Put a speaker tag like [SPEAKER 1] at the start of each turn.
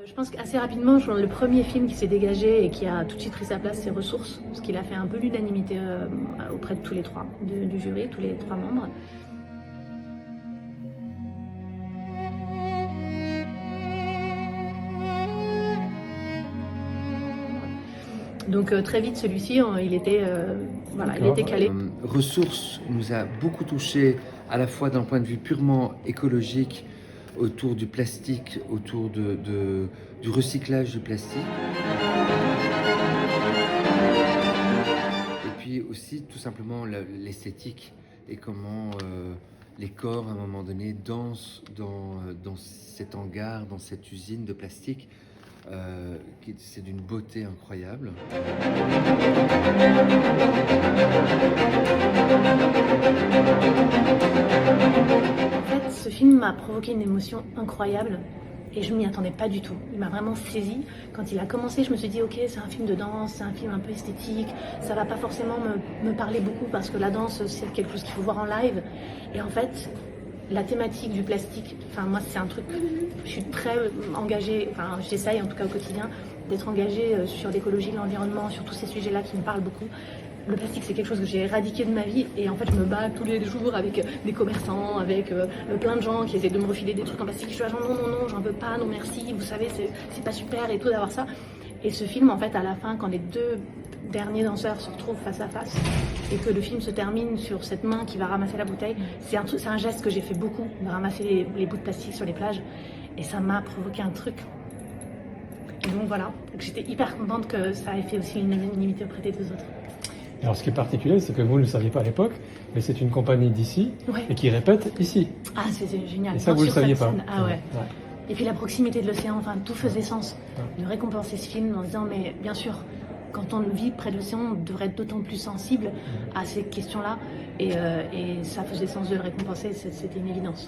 [SPEAKER 1] Je pense qu'assez rapidement, le premier film qui s'est dégagé et qui a tout de suite pris sa place, c'est Ressources, parce qu'il a fait un peu l'unanimité auprès de tous les trois, du jury, tous les trois membres. Donc très vite, celui-ci, il était calé.
[SPEAKER 2] Ressources nous a beaucoup touché, à la fois d'un point de vue purement écologique, autour du plastique, autour du recyclage du plastique. Et puis aussi tout simplement l'esthétique et comment les corps à un moment donné dansent dans cet hangar, dans cette usine de plastique. C'est d'une beauté incroyable.
[SPEAKER 1] En fait, ce film m'a provoqué une émotion incroyable et je m'y attendais pas du tout. Il m'a vraiment saisie. Quand il a commencé, je me suis dit ok, c'est un film de danse, c'est un film un peu esthétique, ça va pas forcément me parler beaucoup parce que la danse c'est quelque chose qu'il faut voir en live. Et en fait, la thématique du plastique, enfin moi c'est un truc, je suis très engagée, enfin j'essaye en tout cas au quotidien d'être engagée sur l'écologie, l'environnement, sur tous ces sujets-là qui me parlent beaucoup. Le plastique c'est quelque chose que j'ai éradiqué de ma vie et en fait je me bats tous les jours avec des commerçants, avec plein de gens qui essaient de me refiler des trucs en plastique. Je suis là genre non, j'en veux pas, non merci, vous savez c'est pas super et tout d'avoir ça. Et ce film en fait à la fin quand les deux derniers danseurs se retrouvent face à face et que le film se termine sur cette main qui va ramasser la bouteille, c'est un geste que j'ai fait beaucoup, de ramasser les bouts de plastique sur les plages et ça m'a provoqué un truc. Et donc voilà, j'étais hyper contente que ça ait fait aussi une unanimité auprès des deux autres.
[SPEAKER 3] Alors ce qui est particulier, c'est que vous ne le saviez pas à l'époque, mais c'est une compagnie d'ici et qui répète ici.
[SPEAKER 1] Ah c'est génial.
[SPEAKER 3] Et ça vous ne le saviez pas.
[SPEAKER 1] Ah ouais. Et puis la proximité de l'océan, enfin tout faisait sens. De récompenser ce film en disant mais bien sûr, quand on vit près de l'océan, on devrait être d'autant plus sensible à ces questions-là et ça faisait sens de le récompenser, c'était une évidence.